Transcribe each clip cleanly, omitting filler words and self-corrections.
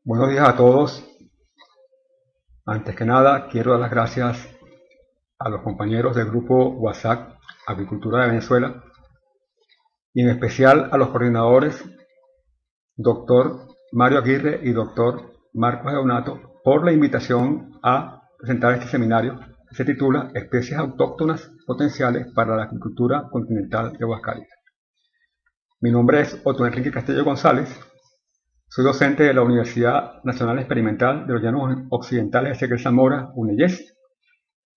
Buenos días a todos. Antes que nada, quiero dar las gracias a los compañeros del grupo WhatsApp Agricultura de Venezuela y en especial a los coordinadores Dr. Mario Aguirre y Dr. Marcos Eonato por la invitación a presentar este seminario que se titula Especies autóctonas potenciales para la agricultura continental de Aguascalientes. Mi nombre es Otto Enrique Castillo González. Soy docente de la Universidad Nacional Experimental de los Llanos Occidentales Ezequiel Zamora, UNEYES,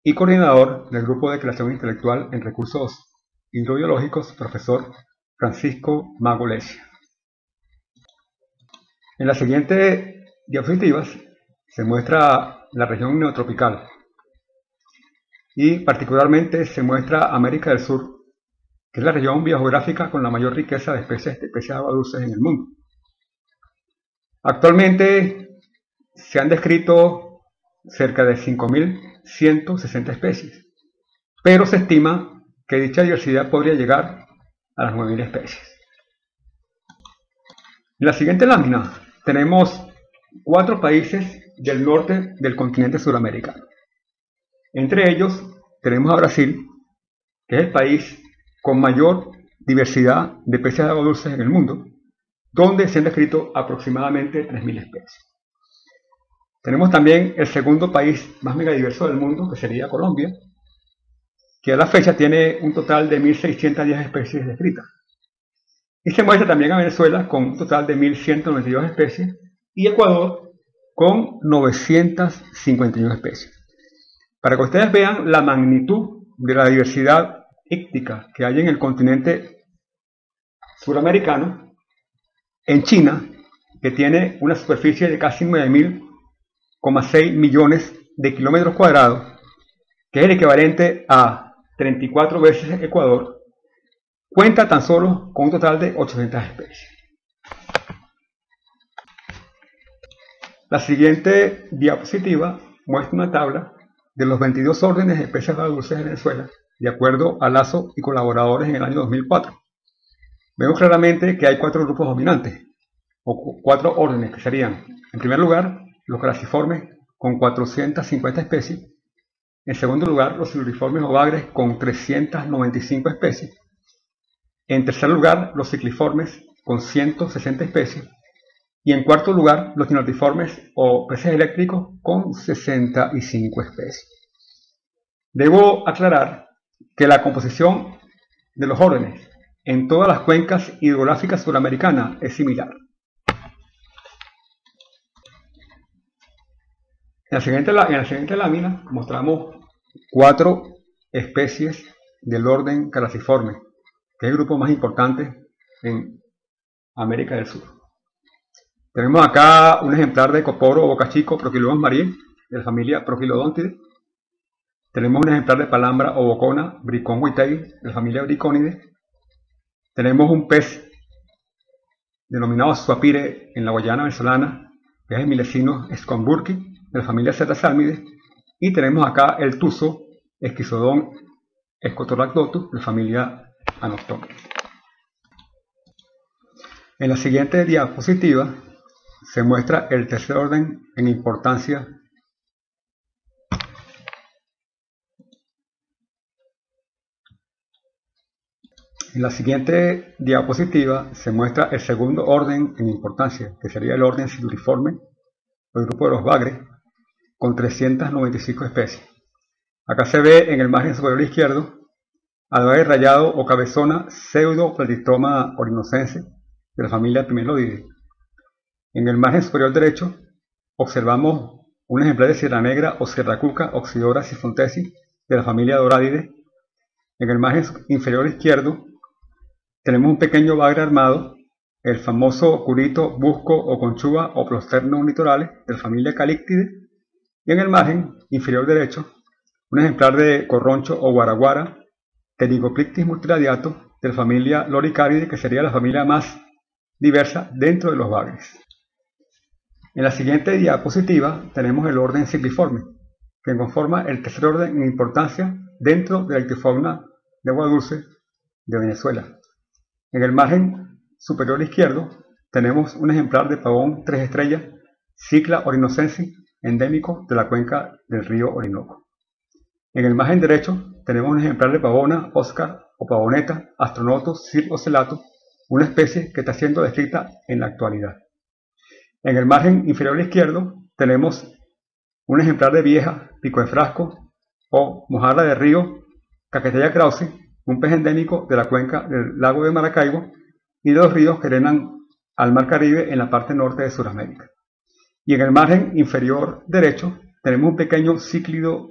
y coordinador del Grupo de Creación Intelectual en Recursos Hidrobiológicos, profesor Francisco Mago Lecia. En las siguientes diapositivas se muestra la región neotropical y particularmente se muestra América del Sur, que es la región biogeográfica con la mayor riqueza de especies de agua dulces en el mundo. Actualmente se han descrito cerca de 5.160 especies, pero se estima que dicha diversidad podría llegar a las 9.000 especies. En la siguiente lámina tenemos 4 países del norte del continente suramericano. Entre ellos tenemos a Brasil, que es el país con mayor diversidad de especies de agua dulces en el mundo, donde se han descrito aproximadamente 3.000 especies. Tenemos también el segundo país más megadiverso del mundo, que sería Colombia, que a la fecha tiene un total de 1.610 especies descritas. Y se muestra también a Venezuela con un total de 1.192 especies y Ecuador con 951 especies. Para que ustedes vean la magnitud de la diversidad íctica que hay en el continente suramericano, en China, que tiene una superficie de casi 9.000,6 millones de kilómetros cuadrados, que es el equivalente a 34 veces Ecuador, cuenta tan solo con un total de 800 especies. La siguiente diapositiva muestra una tabla de los 22 órdenes de especies de agua dulce de Venezuela, de acuerdo a Lazo y colaboradores en el año 2004. Vemos claramente que hay 4 grupos dominantes, o 4 órdenes, que serían, en primer lugar, los crassiformes con 450 especies, en segundo lugar, los siluriformes o bagres con 395 especies, en tercer lugar, los cicliformes con 160 especies, y en cuarto lugar, los dinotiformes o peces eléctricos con 65 especies. Debo aclarar que la composición de los órdenes en todas las cuencas hidrográficas suramericanas es similar. En la siguiente lámina mostramos 4 especies del orden crassiforme, que es el grupo más importante en América del Sur. Tenemos acá un ejemplar de Coporo o bocachico Proquilomus marie, de la familia Proquilodontidae. Tenemos un ejemplar de Palambra o bocona Bricon whitei, de la familia Briconidae. Tenemos un pez denominado Suapire en la Guayana venezolana, que es el Milesinos sconburki, de la familia Cetasalmidae. Y tenemos acá el tuzo Schizodon scotorrhacdotus, de la familia Anoptomys. En la siguiente diapositiva se muestra el tercer orden en importancia En la siguiente diapositiva se muestra el segundo orden en importancia, que sería el orden siluriforme, o el grupo de los bagres, con 395 especies. Acá se ve en el margen superior izquierdo al bagre rayado o cabezona Pseudoplatystoma orinocense, de la familia Pimelodidae. En el margen superior derecho observamos un ejemplar de sierra negra o sierracuca Oxydora sifontesis, de la familia Doradidae. En el margen inferior izquierdo tenemos un pequeño bagre armado, el famoso curito, busco o conchuga o Plosterno litorales, de la familia Calictidae. Y en el margen inferior derecho un ejemplar de corroncho o guaraguara Pterygoplictis multiradiato, de la familia Loricaridae, que sería la familia más diversa dentro de los bagres. En la siguiente diapositiva tenemos el orden cicliforme, que conforma el tercer orden en importancia dentro de la ictiofauna de agua dulce de Venezuela. En el margen superior izquierdo tenemos un ejemplar de pavón 3 estrellas Cicla orinocensis, endémico de la cuenca del río Orinoco. En el margen derecho tenemos un ejemplar de pavona, Oscar o pavoneta, Astronotus circocellatus, una especie que está siendo descrita en la actualidad. En el margen inferior izquierdo tenemos un ejemplar de vieja, pico de frasco o mojarra de río, Caquetella krause, un pez endémico de la cuenca del lago de Maracaibo y de los ríos que drenan al mar Caribe en la parte norte de Sudamérica. Y en el margen inferior derecho tenemos un pequeño cíclido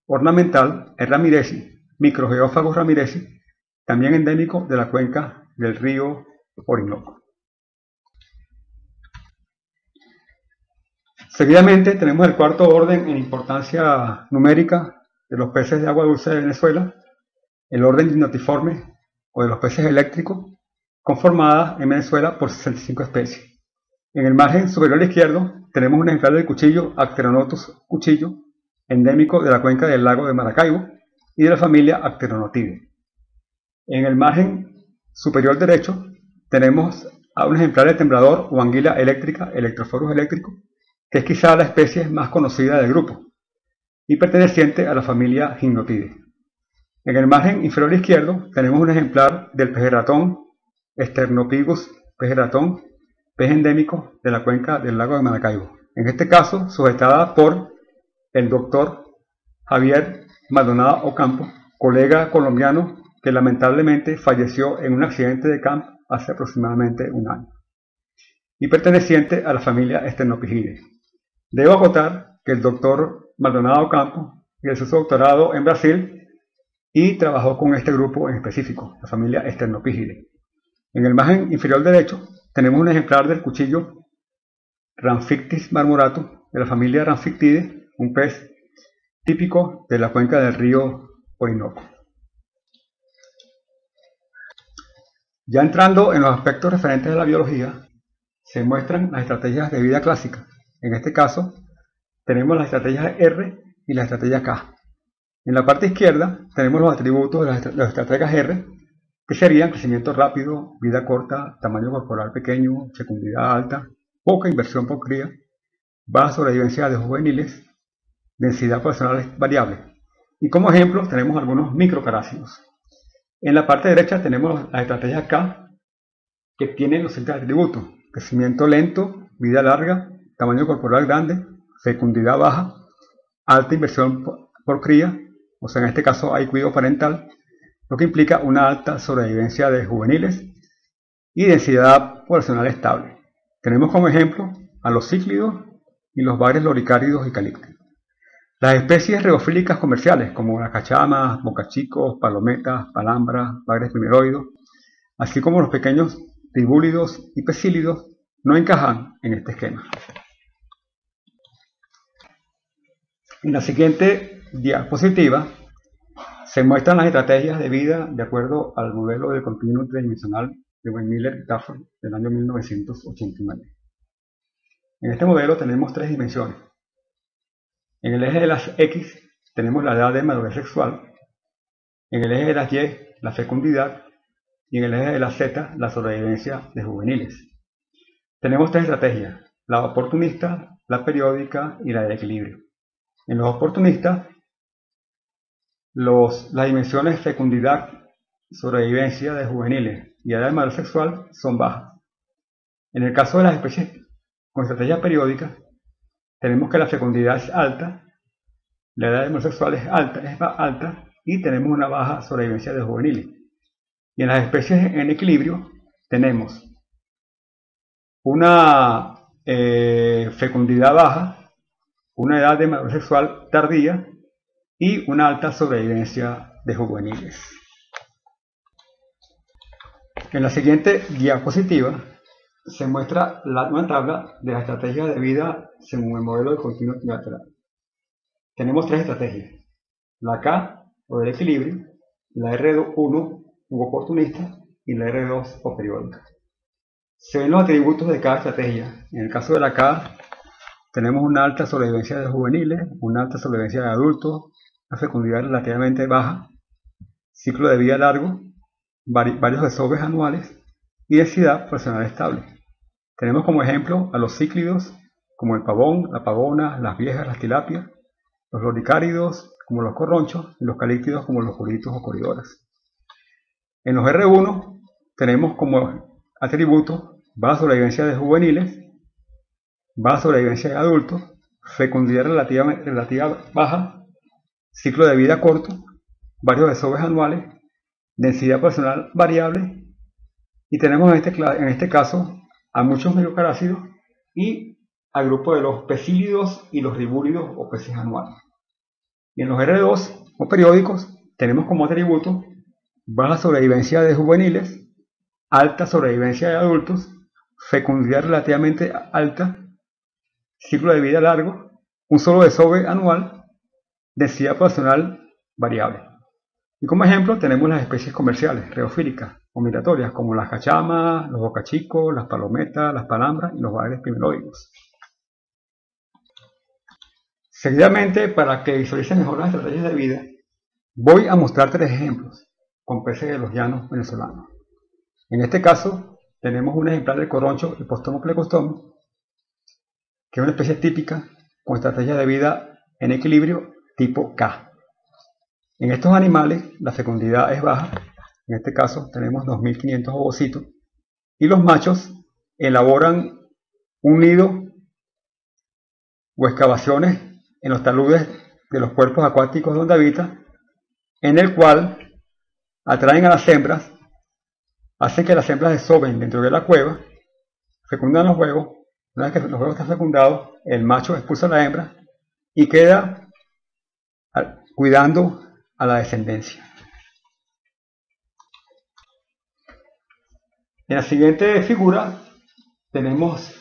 ornamental, el ramirezi, Microgeófagos ramirezi, también endémico de la cuenca del río Orinoco. Seguidamente tenemos el cuarto orden en importancia numérica de los peces de agua dulce de Venezuela, el orden Gymnotiformes o de los peces eléctricos, conformada en Venezuela por 65 especies. En el margen superior izquierdo tenemos un ejemplar del cuchillo Acteronotus cuchillo, endémico de la cuenca del lago de Maracaibo y de la familia Acteronotidae. En el margen superior derecho tenemos a un ejemplar de temblador o anguila eléctrica, Electrophorus electrico, que es quizá la especie más conocida del grupo y perteneciente a la familia Gymnotidae. En el margen inferior izquierdo tenemos un ejemplar del pejerratón, Sternopithecus pejerratón, pez endémico de la cuenca del lago de Maracaibo. En este caso, sujetada por el doctor Javier Maldonado Ocampo, colega colombiano que lamentablemente falleció en un accidente de campo hace aproximadamente un año, y perteneciente a la familia Sternopithecidae. Debo acotar que el doctor Maldonado Ocampo realizó su doctorado en Brasil y trabajó con este grupo en específico, la familia Sternopithecidae. En el margen inferior derecho tenemos un ejemplar del cuchillo Rhamphictis marmoratus de la familia Rhamphictidae, un pez típico de la cuenca del río Orinoco. Ya entrando en los aspectos referentes a la biología, se muestran las estrategias de vida clásicas. En este caso, tenemos las estrategias R y la estrategia K. En la parte izquierda tenemos los atributos de las estrategias R, que serían crecimiento rápido, vida corta, tamaño corporal pequeño, fecundidad alta, poca inversión por cría, baja sobrevivencia de juveniles, densidad poblacional variable. Y como ejemplo tenemos algunos microcarásidos. En la parte derecha tenemos la estrategia K, que tiene los siguientes atributos: crecimiento lento, vida larga, tamaño corporal grande, fecundidad baja, alta inversión por cría, o sea, en este caso hay cuidado parental, lo que implica una alta sobrevivencia de juveniles y densidad poblacional estable. Tenemos como ejemplo a los cíclidos y los bagres loricáridos y calípticos. Las especies reofílicas comerciales, como las cachamas, bocachicos, palometas, palambras, bagres primeroides, así como los pequeños tribúlidos y pecílidos, no encajan en este esquema. En la siguiente diapositiva se muestran las estrategias de vida de acuerdo al modelo de continuum tridimensional de Weinmiller y Tafel del año 1989. En este modelo tenemos tres dimensiones. En el eje de las X tenemos la edad de madurez sexual, en el eje de las Y la fecundidad y en el eje de las Z la sobrevivencia de juveniles. Tenemos tres estrategias: la oportunista, la periódica y la de equilibrio. En los oportunistas, las dimensiones fecundidad, sobrevivencia de juveniles y edad de madurez sexual son bajas. En el caso de las especies con estrategia periódica, tenemos que la fecundidad es alta, la edad de madurez sexual es alta y tenemos una baja sobrevivencia de juveniles. Y en las especies en equilibrio tenemos una fecundidad baja, una edad de madurez sexual tardía y una alta sobrevivencia de juveniles. En la siguiente diapositiva se muestra una tabla de la estrategia de vida según el modelo de continuo trilateral. Tenemos tres estrategias: la K o del equilibrio, la R1 u oportunista y la R2 o periódica. Se ven los atributos de cada estrategia. En el caso de la K tenemos una alta sobrevivencia de juveniles, una alta sobrevivencia de adultos, una fecundidad relativamente baja, ciclo de vida largo, varios desoves anuales y densidad poblacional estable. Tenemos como ejemplo a los cíclidos como el pavón, la pavona, las viejas, las tilapias, los loricáridos, como los corronchos, y los calíctidos, como los coritos o coridoras. En los R1 tenemos como atributos baja sobrevivencia de juveniles, baja sobrevivencia de adultos, fecundidad relativa baja, ciclo de vida corto, varios desoves anuales, densidad poblacional variable, y tenemos en este caso a muchos meiocarácidos y al grupo de los pecílidos y los ribúlidos o peces anuales. Y en los R2 o periódicos tenemos como atributo baja sobrevivencia de juveniles, alta sobrevivencia de adultos, fecundidad relativamente alta, ciclo de vida largo, un solo desove anual, densidad poblacional variable. Y como ejemplo tenemos las especies comerciales, reofílicas o migratorias, como las cachamas, los bocachicos, las palometas, las palambras y los bagres primeloides. Seguidamente, para que visualicen mejor las estrategias de vida, voy a mostrar 3 ejemplos con peces de los llanos venezolanos. En este caso, tenemos un ejemplar del corroncho Hippostomus plecostomos, que es una especie típica con estrategia de vida en equilibrio tipo K. En estos animales la fecundidad es baja, en este caso tenemos 2500 ovocitos, y los machos elaboran un nido o excavaciones en los taludes de los cuerpos acuáticos donde habitan, en el cual atraen a las hembras, hacen que las hembras desoven dentro de la cueva, fecundan los huevos. Una vez que los huevos están fecundados, el macho expulsa a la hembra y queda cuidando a la descendencia. En la siguiente figura tenemos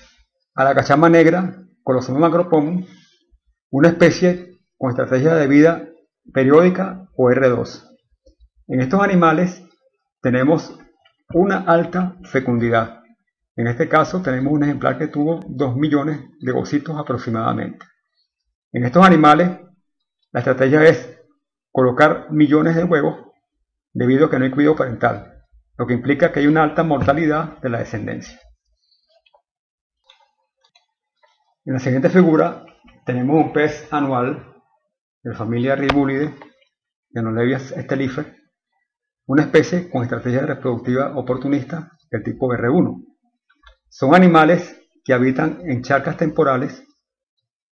a la cachama negra, Colossomum macropomum, una especie con estrategia de vida periódica o R2. En estos animales tenemos una alta fecundidad. En este caso tenemos un ejemplar que tuvo 2 millones de ovocitos aproximadamente. En estos animales la estrategia es colocar millones de huevos debido a que no hay cuidado parental, lo que implica que hay una alta mortalidad de la descendencia. En la siguiente figura tenemos un pez anual de la familia Ribulide, Genolebias stelifer, una especie con estrategia reproductiva oportunista del tipo R1. Son animales que habitan en charcas temporales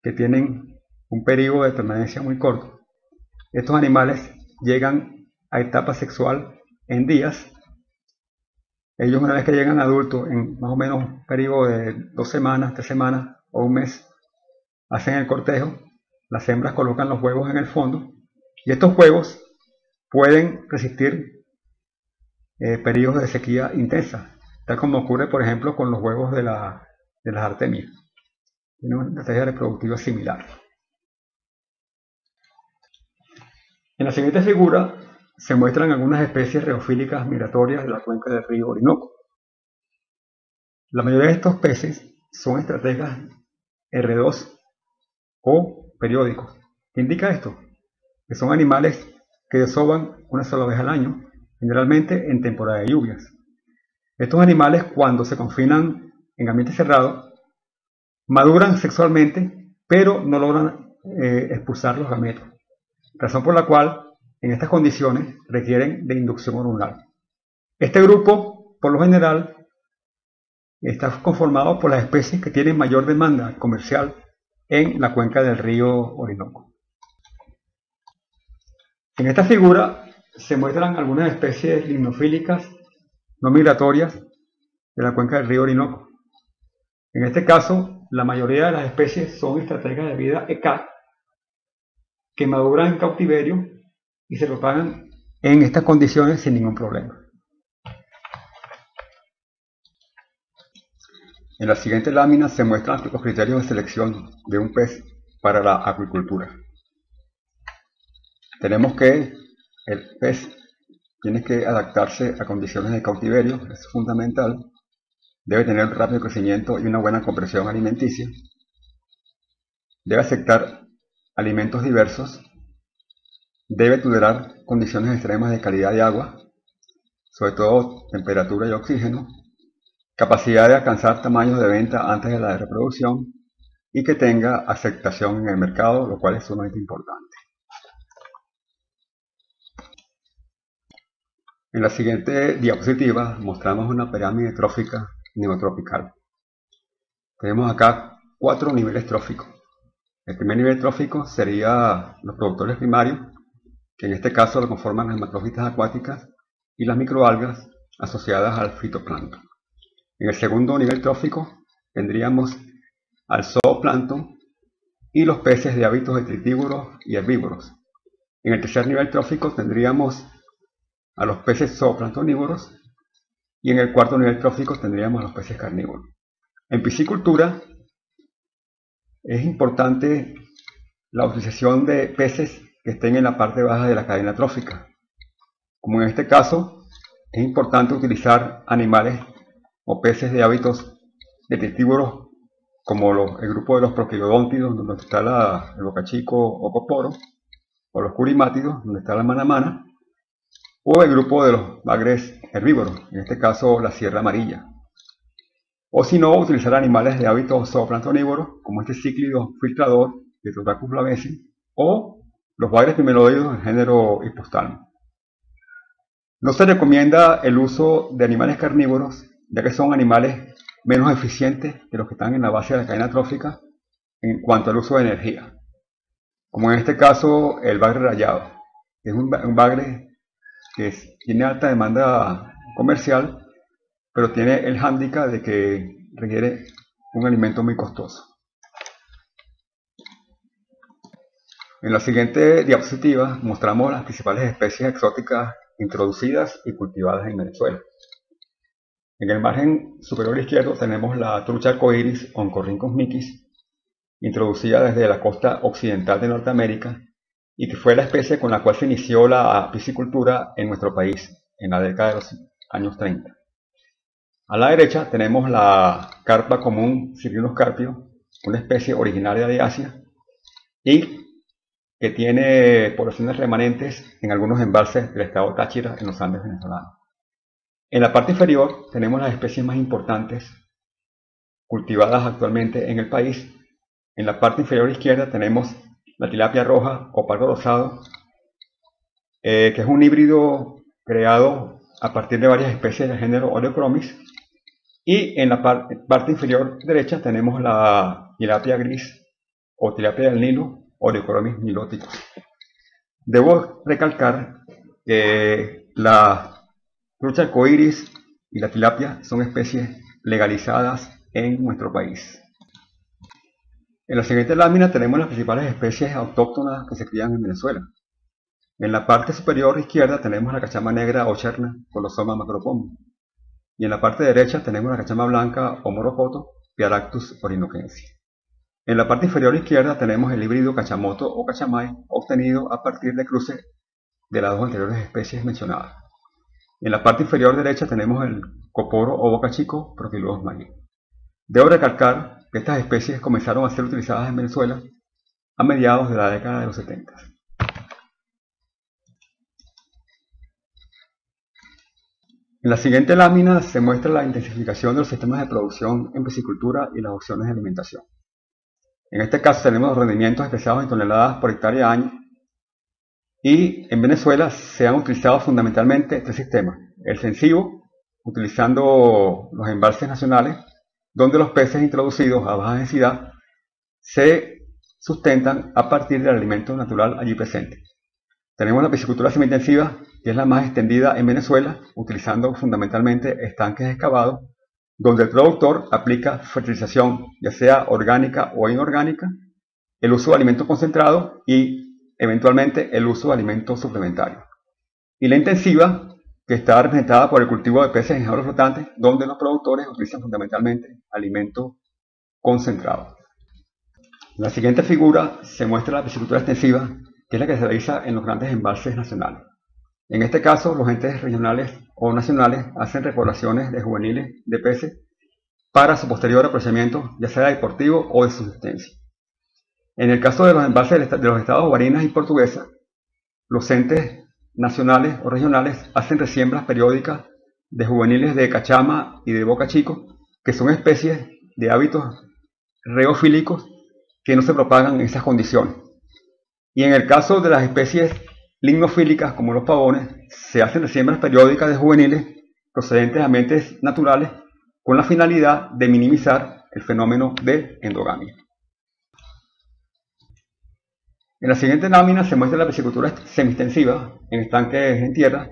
que tienen un periodo de permanencia muy corto. Estos animales llegan a etapa sexual en días. Ellos, una vez que llegan adultos, en más o menos un periodo de 2 semanas, 3 semanas o un mes, hacen el cortejo. Las hembras colocan los huevos en el fondo y estos huevos pueden resistir periodos de sequía intensa, tal como ocurre por ejemplo con los huevos de las artemias. Tiene una estrategia reproductiva similar. En la siguiente figura se muestran algunas especies reofílicas migratorias de la cuenca del río Orinoco. La mayoría de estos peces son estrategas R2 o periódicos. ¿Qué indica esto? Que son animales que desovan una sola vez al año, generalmente en temporada de lluvias. Estos animales, cuando se confinan en ambiente cerrado, maduran sexualmente, pero no logran expulsar los gametos, razón por la cual en estas condiciones requieren de inducción hormonal. Este grupo, por lo general, está conformado por las especies que tienen mayor demanda comercial en la cuenca del río Orinoco. En esta figura se muestran algunas especies limnofílicas no migratorias de la cuenca del río Orinoco. En este caso, la mayoría de las especies son estrategas de vida ECA que maduran en cautiverio y se propagan en estas condiciones sin ningún problema. En la siguiente lámina se muestran los criterios de selección de un pez para la acuicultura. Tenemos que el pez tiene que adaptarse a condiciones de cautiverio, es fundamental. Debe tener un rápido crecimiento y una buena compresión alimenticia. Debe aceptar alimentos diversos. Debe tolerar condiciones extremas de calidad de agua, sobre todo temperatura y oxígeno. Capacidad de alcanzar tamaños de venta antes de la reproducción. y que tenga aceptación en el mercado, lo cual es sumamente importante. En la siguiente diapositiva mostramos una pirámide trófica neotropical. Tenemos acá 4 niveles tróficos. El primer nivel trófico sería los productores primarios, que en este caso lo conforman las macrófitas acuáticas y las microalgas asociadas al fitoplancton. En el segundo nivel trófico tendríamos al zooplancton y los peces de hábitos detritívoros y herbívoros. En el tercer nivel trófico tendríamos a los peces zooplanctonívoros y en el cuarto nivel trófico tendríamos a los peces carnívoros. En piscicultura es importante la utilización de peces que estén en la parte baja de la cadena trófica. Como en este caso, es importante utilizar animales o peces de hábitos detritívoros como el grupo de los proquilodóntidos, donde está el bocachico o coporo, o los curimátidos, donde está la manamana, o el grupo de los bagres herbívoros, en este caso la sierra amarilla. O si no, utilizar animales de hábitos zooplanctonívoros, como este cíclido filtrador, Tetrorhacus flavescens, o los bagres pimelóides del género Hippostalma. No se recomienda el uso de animales carnívoros, ya que son animales menos eficientes que los que están en la base de la cadena trófica en cuanto al uso de energía. Como en este caso el bagre rayado, que es un bagre que tiene alta demanda comercial, pero tiene el hándicap de que requiere un alimento muy costoso. En la siguiente diapositiva mostramos las principales especies exóticas introducidas y cultivadas en Venezuela. En el margen superior izquierdo tenemos la trucha arcoíris Oncorhynchus micis, introducida desde la costa occidental de Norteamérica y que fue la especie con la cual se inició la piscicultura en nuestro país en la década de los años 30. A la derecha tenemos la carpa común Cyrrhinus carpio, una especie originaria de Asia y que tiene poblaciones remanentes en algunos embalses del estado Táchira en los Andes venezolanos. En la parte inferior tenemos las especies más importantes cultivadas actualmente en el país. En la parte inferior izquierda tenemos la tilapia roja o pargo rosado, que es un híbrido creado a partir de varias especies del género Oleochromis. Y en la parte inferior derecha tenemos la tilapia gris o tilapia del Nilo, Oleochromis niloticus. Debo recalcar que la trucha arcoíris y la tilapia son especies legalizadas en nuestro país. En la siguiente lámina tenemos las principales especies autóctonas que se crían en Venezuela. En la parte superior izquierda tenemos la cachama negra o cherna Colosoma macropomum. Y en la parte derecha tenemos la cachama blanca o morocoto Piaractus orinoquensis. En la parte inferior izquierda tenemos el híbrido cachamoto o cachamay obtenido a partir de cruce de las dos anteriores especies mencionadas. En la parte inferior derecha tenemos el coporo o bocachico Prochilodon maggi. Debo recalcar que estas especies comenzaron a ser utilizadas en Venezuela a mediados de la década de los 70. En la siguiente lámina se muestra la intensificación de los sistemas de producción en piscicultura y las opciones de alimentación. En este caso tenemos los rendimientos expresados en toneladas por hectárea año y en Venezuela se han utilizado fundamentalmente tres sistemas. El extensivo, utilizando los embalses nacionales, donde los peces introducidos a baja densidad se sustentan a partir del alimento natural allí presente. Tenemos la piscicultura semi-intensiva, que es la más extendida en Venezuela, utilizando fundamentalmente estanques excavados, donde el productor aplica fertilización, ya sea orgánica o inorgánica, el uso de alimento concentrado y eventualmente el uso de alimentos suplementarios. Y la intensiva, que está representada por el cultivo de peces en jaulas flotantes, donde los productores utilizan fundamentalmente alimento concentrado. En la siguiente figura se muestra la piscicultura extensiva, que es la que se realiza en los grandes embalses nacionales. En este caso, los entes regionales o nacionales hacen repoblaciones de juveniles de peces para su posterior aprovechamiento, ya sea deportivo o de subsistencia. En el caso de los embalses de los estados Barinas y Portuguesa, los entes nacionales o regionales hacen resiembras periódicas de juveniles de cachama y de bocachico, que son especies de hábitos reofílicos que no se propagan en esas condiciones. Y en el caso de las especies limnofílicas como los pavones, se hacen resiembras periódicas de juveniles procedentes de ambientes naturales con la finalidad de minimizar el fenómeno de endogamia. En la siguiente lámina se muestra la piscicultura semi-extensiva en estanques en tierra,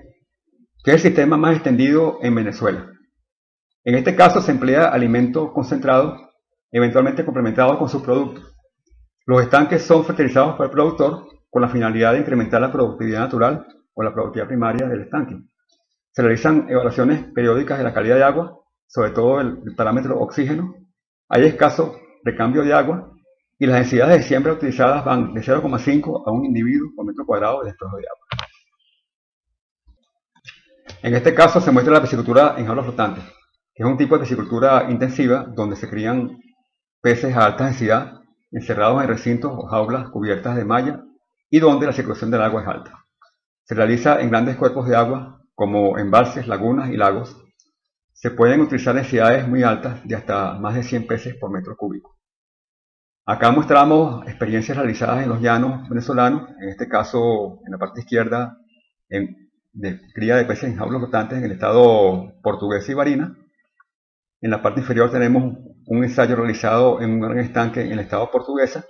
que es el sistema más extendido en Venezuela. En este caso se emplea alimento concentrado, eventualmente complementado con sus productos. Los estanques son fertilizados por el productor con la finalidad de incrementar la productividad natural o la productividad primaria del estanque. Se realizan evaluaciones periódicas de la calidad de agua, sobre todo el parámetro oxígeno. Hay escaso recambio de agua y las densidades de siembra utilizadas van de 0,5 a 1 individuo por metro cuadrado de despejo de agua. En este caso se muestra la piscicultura en jaulas flotantes, que es un tipo de piscicultura intensiva donde se crían peces a alta densidad encerrados en recintos o jaulas cubiertas de malla y donde la circulación del agua es alta. Se realiza en grandes cuerpos de agua como embalses, lagunas y lagos. Se pueden utilizar densidades muy altas de hasta más de 100 peces por metro cúbico. Acá mostramos experiencias realizadas en los llanos venezolanos, en este caso en la parte izquierda de cría de peces en jaulas flotantes en el estado Portuguesa y Barinas. En la parte inferior tenemos un ensayo realizado en un gran estanque en el estado Portuguesa.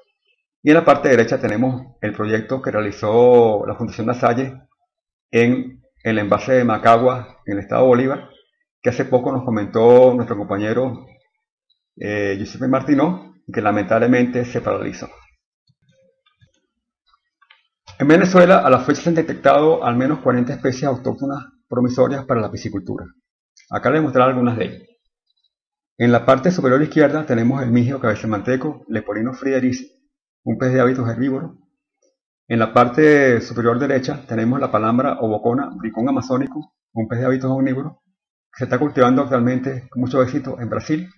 Y en la parte derecha tenemos el proyecto que realizó la Fundación Lasalle en el embalse de Macagua en el estado Bolívar, que hace poco nos comentó nuestro compañero Giuseppe Martinó, que lamentablemente se paralizó. En Venezuela a la fecha se han detectado al menos 40 especies autóctonas promisorias para la piscicultura. Acá les mostraré algunas de ellas. En la parte superior izquierda tenemos el migio cabecemanteco, Leporino friederici, un pez de hábitos herbívoros. En la parte superior derecha tenemos la palambra o bocona bricón amazónico, un pez de hábitos omnívoros, que se está cultivando actualmente con mucho éxito en Brasil.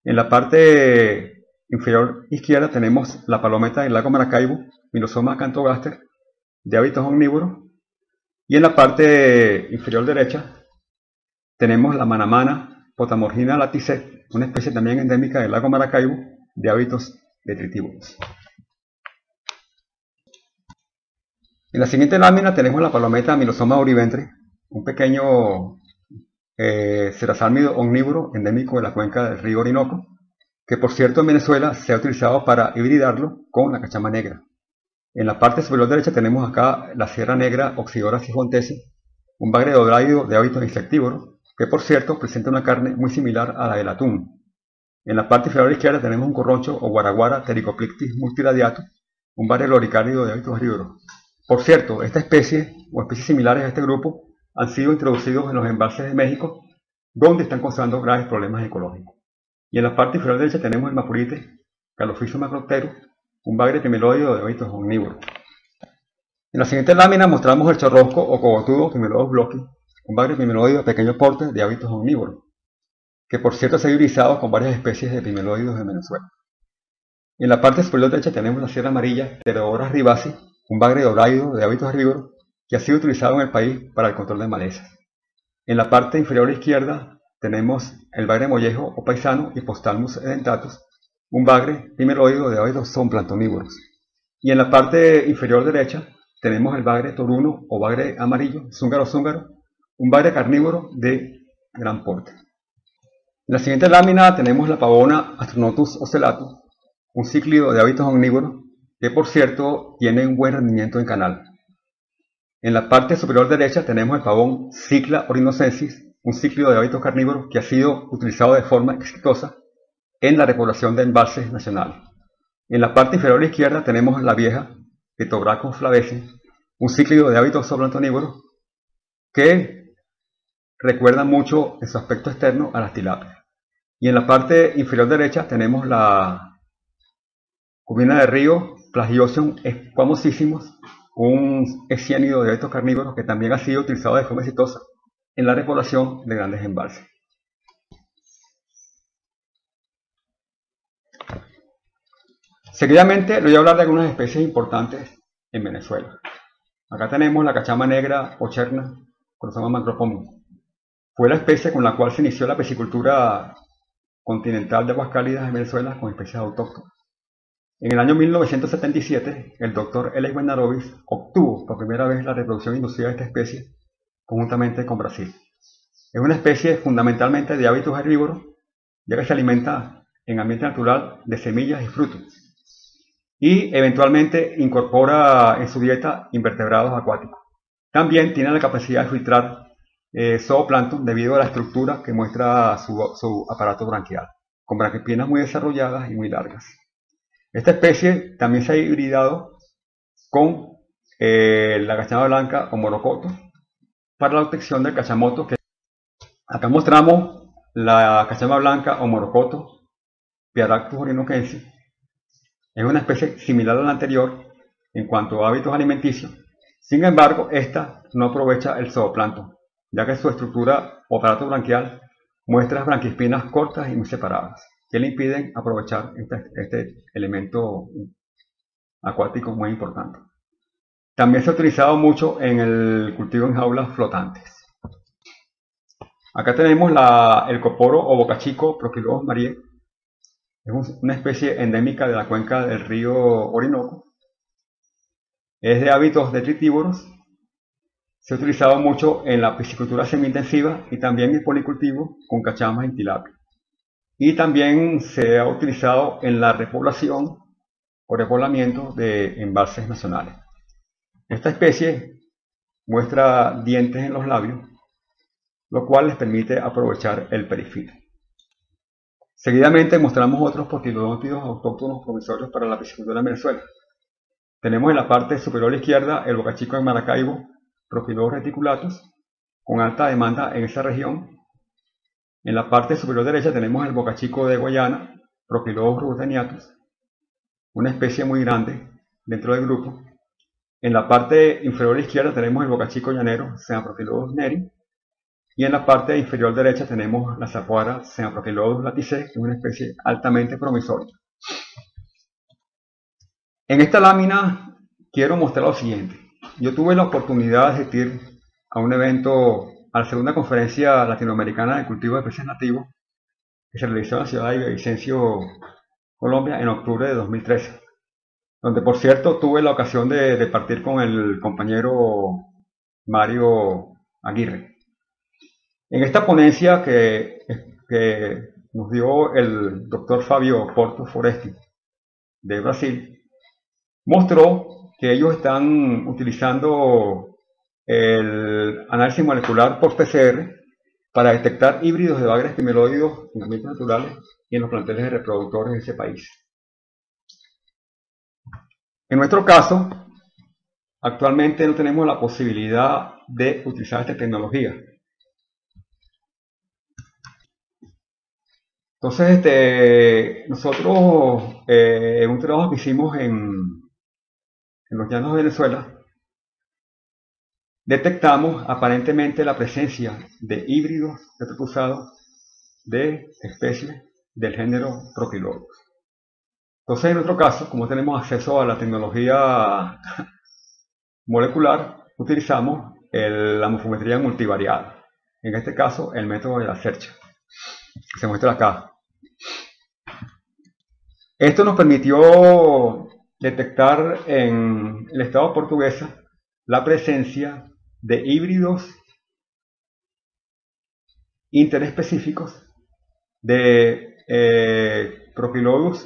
En la parte inferior izquierda tenemos la palometa del lago Maracaibo, Milosoma cantogaster, de hábitos omnívoros. Y en la parte inferior derecha tenemos la manamana Potamorgina laticet, una especie también endémica del lago Maracaibo, de hábitos detritívoros. En la siguiente lámina tenemos la palometa Milosoma oriventre, un pequeño cerasálmido omnívoro endémico de la cuenca del río Orinoco, que por cierto en Venezuela se ha utilizado para hibridarlo con la cachama negra. En la parte superior derecha tenemos acá la sierra negra Oxydora sifontese, un bagre dodráido de hábitos insectívoros, que por cierto presenta una carne muy similar a la del atún. En la parte inferior izquierda tenemos un corroncho o guaraguara Ptericoplictis multiradiato, un bagre loricárido de hábitos herbívoros. Por cierto, esta especie o especies similares a este grupo han sido introducidos en los embalses de México, donde están causando graves problemas ecológicos. Y en la parte inferior derecha tenemos el mapurite Calophyllum macropterus, un bagre pimelóido de hábitos omnívoros. En la siguiente lámina mostramos el chorrosco o cogotudo Pimelodon bloqui, un bagre pimelóido de pequeño porte de hábitos omnívoros, que por cierto se ha hibridado con varias especies de pimelóidos en Venezuela. En la parte superior derecha tenemos la sierra amarilla Pterodoras ribaci, un bagre doraido de hábitos herbívoros que ha sido utilizado en el país para el control de malezas. En la parte inferior izquierda tenemos el bagre mollejo o paisano Hypostalmus edentatus, un bagre pimelóido de hábitos zooplantonívoros. Y en la parte inferior derecha tenemos el bagre toruno o bagre amarillo, zúngaro zúngaro, un bagre carnívoro de gran porte. En la siguiente lámina tenemos la pavona Astronotus ocellatus, un cíclido de hábitos omnívoros que por cierto tiene un buen rendimiento en canal. En la parte superior derecha tenemos el pavón Cicla orinocensis, un cíclido de hábitos carnívoros que ha sido utilizado de forma exitosa en la repoblación de embalses nacionales. En la parte inferior izquierda tenemos la vieja Phytobrachus flavescens, un cíclido de hábitos zooplanctonívoros que recuerda mucho en su aspecto externo a las tilapias. Y en la parte inferior derecha tenemos la cubina de río Plagiosium squamosissimus, un esciénido de hábitos carnívoros que también ha sido utilizado de forma exitosa en la repoblación de grandes embalses. Seguidamente les voy a hablar de algunas especies importantes en Venezuela. Acá tenemos la cachama negra o cherna, Crozoma macropomum. Fue la especie con la cual se inició la piscicultura continental de aguas cálidas en Venezuela con especies autóctonas. En el año 1977, el Dr. L. Wennarovic obtuvo por primera vez la reproducción inducida de esta especie conjuntamente con Brasil. Es una especie fundamentalmente de hábitos herbívoros, ya que se alimenta en ambiente natural de semillas y frutos, y eventualmente incorpora en su dieta invertebrados acuáticos. También tiene la capacidad de filtrar zooplancton debido a la estructura que muestra su aparato branquial, con branquipiernas muy desarrolladas y muy largas. Esta especie también se ha hibridado con la cachama blanca o morocoto para la obtención del cachamoto. Acá mostramos la cachama blanca o morocoto, Piaractus orinoquensis. Es una especie similar a la anterior en cuanto a hábitos alimenticios. Sin embargo, esta no aprovecha el zooplancton, ya que su estructura o aparato branquial muestra branquiespinas cortas y muy separadas, que le impiden aprovechar este elemento acuático muy importante. También se ha utilizado mucho en el cultivo en jaulas flotantes. Acá tenemos el coporo o bocachico Prochilodon mariae. Es una especie endémica de la cuenca del río Orinoco. Es de hábitos detritívoros. Se ha utilizado mucho en la piscicultura semi-intensiva y también en policultivo con cachamas y tilapia. Y también se ha utilizado en la repoblación o repoblamiento de embalses nacionales. Esta especie muestra dientes en los labios, lo cual les permite aprovechar el perifilo. Seguidamente mostramos otros potilodóntidos autóctonos promisorios para la piscicultura en Venezuela. Tenemos en la parte superior a la izquierda el bocachico de Maracaibo, Prochilodon reticulatus, con alta demanda en esa región. En la parte superior derecha tenemos el bocachico de Guayana, Prochilodon rudeniatus, una especie muy grande dentro del grupo. En la parte inferior a la izquierda tenemos el bocachico llanero, Semprochilodon neri. Y en la parte inferior derecha tenemos la zapuara Semprochilodon latice, que es una especie altamente promisoria. En esta lámina quiero mostrar lo siguiente. Yo tuve la oportunidad de asistir a un evento, a la segunda conferencia latinoamericana de cultivo de especies nativos, que se realizó en la ciudad de Villavicencio, Colombia, en octubre de 2013. Donde, por cierto, tuve la ocasión de partir con el compañero Mario Aguirre. En esta ponencia que nos dio el doctor Fabio Porto Foresti de Brasil, mostró que ellos están utilizando el análisis molecular por PCR para detectar híbridos de bagres pimeloides en ambientes naturales y en los planteles de reproductores de ese país. En nuestro caso, actualmente no tenemos la posibilidad de utilizar esta tecnología. Entonces, nosotros en un trabajo que hicimos en los llanos de Venezuela, detectamos aparentemente la presencia de híbridos retrocruzados de especies del género Prochilodon. Entonces, en nuestro caso, como tenemos acceso a la tecnología molecular, utilizamos la morfometría multivariada. En este caso, el método de la Cercha. Se muestra acá. Esto nos permitió detectar en el estado portuguesa la presencia de híbridos interespecíficos de Prochilodon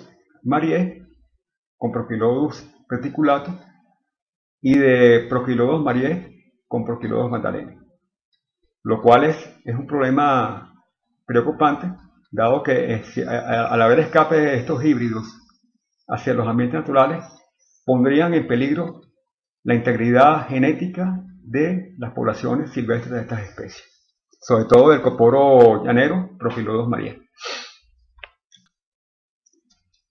mariae con Prochilodon reticulatus y de Prochilodon mariae con Prochilodon magdalena, lo cual es un problema preocupante, dado que al haber escape de estos híbridos hacia los ambientes naturales, pondrían en peligro la integridad genética de las poblaciones silvestres de estas especies, sobre todo del coporo llanero Prochilodon mariae.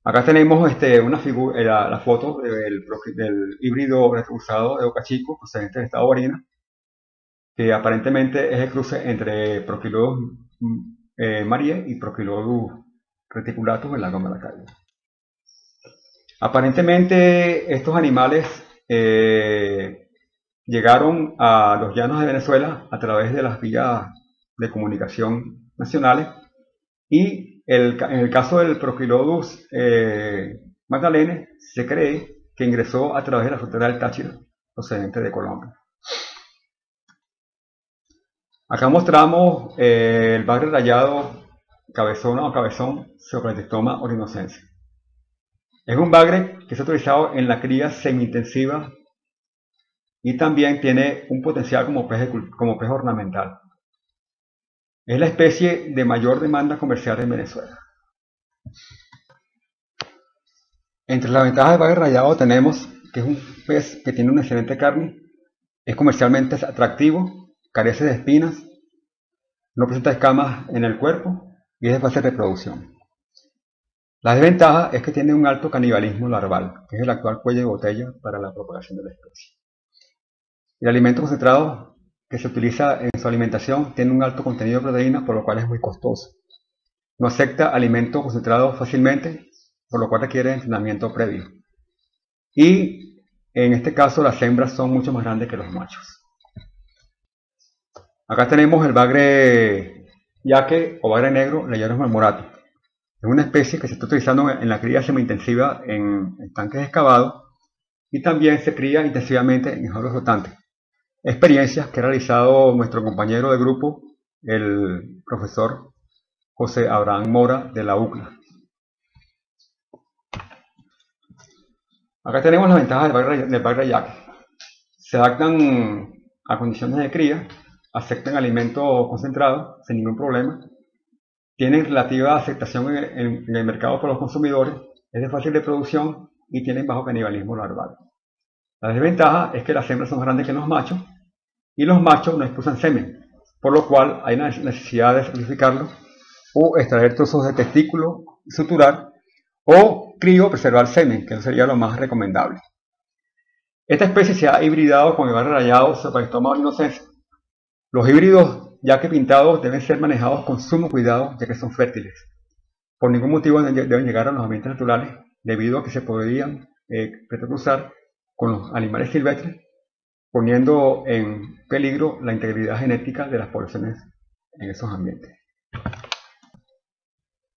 Acá tenemos la foto del híbrido retrocruzado de bocachico procedente del estado de Barinas, que aparentemente es el cruce entre Prochilodon mariae y Prochilodon reticulatus del lago Maracaibo. Aparentemente estos animales llegaron a los llanos de Venezuela a través de las vías de comunicación nacionales, y en el caso del Prochilodon Magdalene se cree que ingresó a través de la frontera del Táchira, procedente de Colombia. Acá mostramos el bagre rayado cabezona o cabezón Pseudoplanctoma orinocense. Es un bagre que se ha utilizado en la cría semi-intensiva y también tiene un potencial como pez ornamental. Es la especie de mayor demanda comercial en Venezuela. Entre las ventajas del bagre rayado tenemos que es un pez que tiene una excelente carne, es comercialmente atractivo, carece de espinas, no presenta escamas en el cuerpo y es de fácil reproducción. La desventaja es que tiene un alto canibalismo larval, que es el actual cuello de botella para la propagación de la especie. El alimento concentrado que se utiliza en su alimentación tiene un alto contenido de proteínas, por lo cual es muy costoso. No acepta alimento concentrado fácilmente, por lo cual requiere entrenamiento previo. Y en este caso las hembras son mucho más grandes que los machos. Acá tenemos el bagre yaque o bagre negro Leyeros marmoratus. Es una especie que se está utilizando en la cría semi-intensiva en estanques excavados y también se cría intensivamente en jaulas flotantes. Experiencias que ha realizado nuestro compañero de grupo, el profesor José Abraham Mora de la UCLA. Acá tenemos las ventajas del bagre yaque. Se adaptan a condiciones de cría, aceptan alimento concentrado sin ningún problema, tienen relativa aceptación en el mercado por los consumidores, es de fácil reproducción y tienen bajo canibalismo larval. La desventaja es que las hembras son más grandes que los machos y los machos no expulsan semen, por lo cual hay una necesidad de sacrificarlo o extraer trozos de testículo y suturar o preservar semen, que sería lo más recomendable. Esta especie se ha hibridado con el bagre rayado Pseudoplanctoma orinocense. Los híbridos yaque pintados deben ser manejados con sumo cuidado, ya que son fértiles. Por ningún motivo deben llegar a los ambientes naturales, debido a que se podrían cruzar con los animales silvestres, poniendo en peligro la integridad genética de las poblaciones en esos ambientes.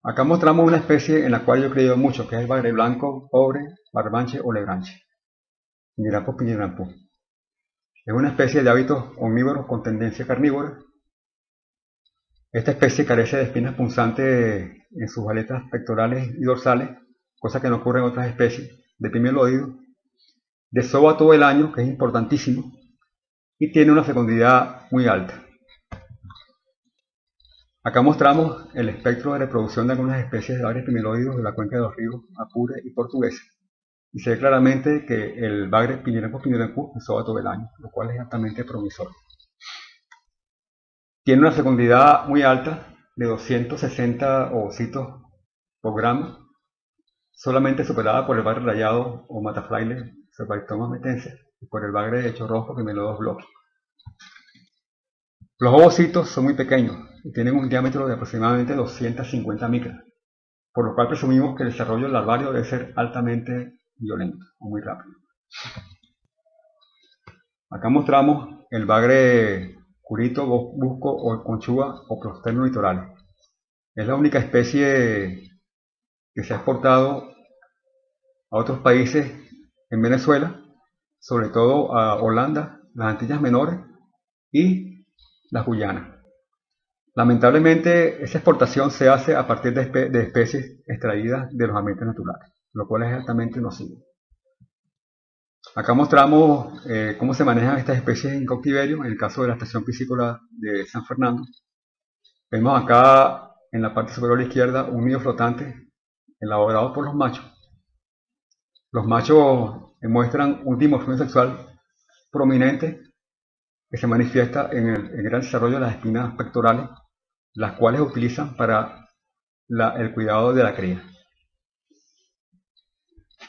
Acá mostramos una especie en la cual yo he creído mucho, que es el bagre blanco, pobre, barbanche o lebranche, Pinyeranpus pinyeranpus. Es una especie de hábitos omnívoros con tendencia carnívora. Esta especie carece de espinas punzantes en sus aletas pectorales y dorsales, cosa que no ocurre en otras especies, de pimelóido. Desova todo el año, que es importantísimo, y tiene una fecundidad muy alta. Acá mostramos el espectro de reproducción de algunas especies de bagres pimelóidos de la cuenca de los ríos Apure y Portuguesa. Y se ve claramente que el bagre Pinyeranpus pinyeranpus desova todo el año, lo cual es altamente promisorio. Tiene una fecundidad muy alta, de 260 ovocitos por gramo, solamente superada por el bagre rayado o matafraile Pseudoplanctoma metense y por el bagre de chorrosco Pimelodes bloqui. Los ovocitos son muy pequeños y tienen un diámetro de aproximadamente 250 micras, por lo cual presumimos que el desarrollo larvario debe ser altamente violento o muy rápido. Acá mostramos el bagre curito, busco o conchúa o Prosterno litorales. Es la única especie que se ha exportado a otros países en Venezuela, sobre todo a Holanda, las Antillas Menores y las Guyanas. Lamentablemente, esa exportación se hace a partir de especies extraídas de los ambientes naturales, lo cual es altamente nocivo. Acá mostramos cómo se manejan estas especies en cautiverio, en el caso de la estación piscícola de San Fernando. Vemos acá en la parte superior a la izquierda un nido flotante elaborado por los machos. Los machos muestran un dimorfismo sexual prominente que se manifiesta en el gran desarrollo de las espinas pectorales, las cuales utilizan para el cuidado de la cría.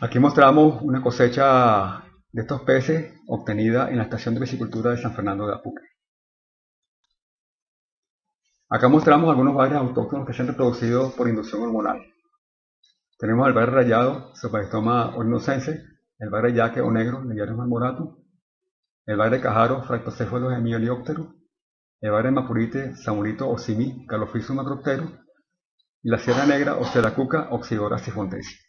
Aquí mostramos una cosecha de estos peces obtenida en la estación de piscicultura de San Fernando de Apuque. Acá mostramos algunos bagres autóctonos que se han reproducido por inducción hormonal. Tenemos el bagre rayado Pseudoplanctoma orinocense, el bagre yaque o negro Leyeros marmoratus, el bagre cajaro Fractocephalus hemioliopterus, el bagre mapurite Samurito o simi Calophyllum macropterus y la sierra negra o Seracuca oxidora sifontensis.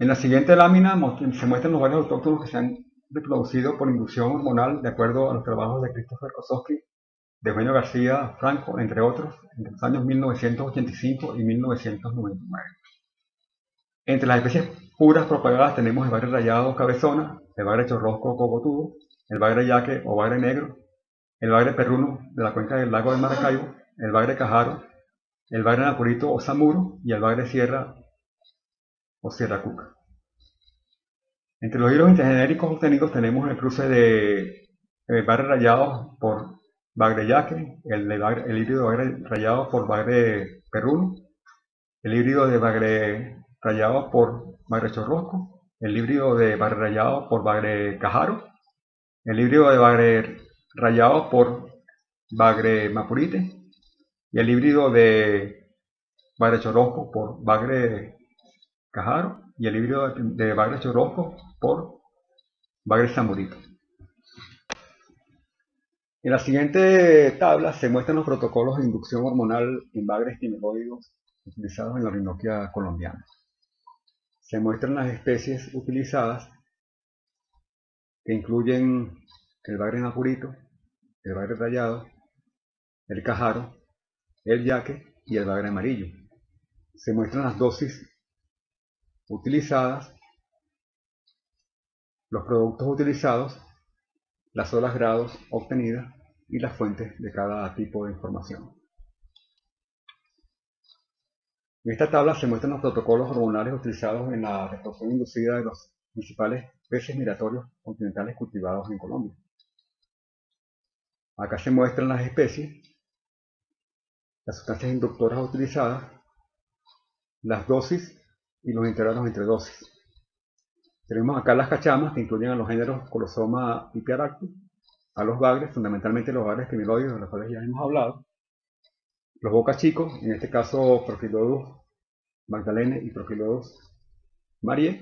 En la siguiente lámina se muestran los bagres autóctonos que se han reproducido por inducción hormonal de acuerdo a los trabajos de Christopher Kosowski, de Eugenio García Franco, entre otros, entre los años 1985 y 1999. Entre las especies puras propagadas tenemos el bagre rayado cabezona, el bagre chorrosco cogotudo, el bagre yaque o bagre negro, el bagre perruno de la cuenca del lago de Maracaibo, el bagre cajaro, el bagre napurito o samuro y el bagre sierra o sierra cuca. Entre los hilos intergenéricos obtenidos tenemos el cruce de bagre rayado por bagre yaque, el híbrido de bagre rayado por bagre perruno, el híbrido de bagre rayado por bagre chorrosco, el híbrido de bagre rayado por bagre cajaro, el híbrido de bagre rayado por bagre mapurite y el híbrido de bagre chorrosco por bagre cajaro y el híbrido de bagre chorrosco por bagre samurito. En la siguiente tabla se muestran los protocolos de inducción hormonal en bagres tineroides utilizados en la Orinoquia colombiana. Se muestran las especies utilizadas, que incluyen el bagre napurito, el bagre rayado, el cajaro, el yaque y el bagre amarillo. Se muestran las dosis utilizadas, los productos utilizados, las horas grados obtenidas y las fuentes de cada tipo de información. En esta tabla se muestran los protocolos hormonales utilizados en la reproducción inducida de los principales peces migratorios continentales cultivados en Colombia. Acá se muestran las especies, las sustancias inductoras utilizadas, las dosis y los intervalos entre dosis. Tenemos acá las cachamas, que incluyen a los géneros Colosoma y Piaracto, a los bagres, fundamentalmente los bagres timiloides, de los cuales ya hemos hablado, los bocachicos, en este caso Procilodus magdalene y Procilodus mariae,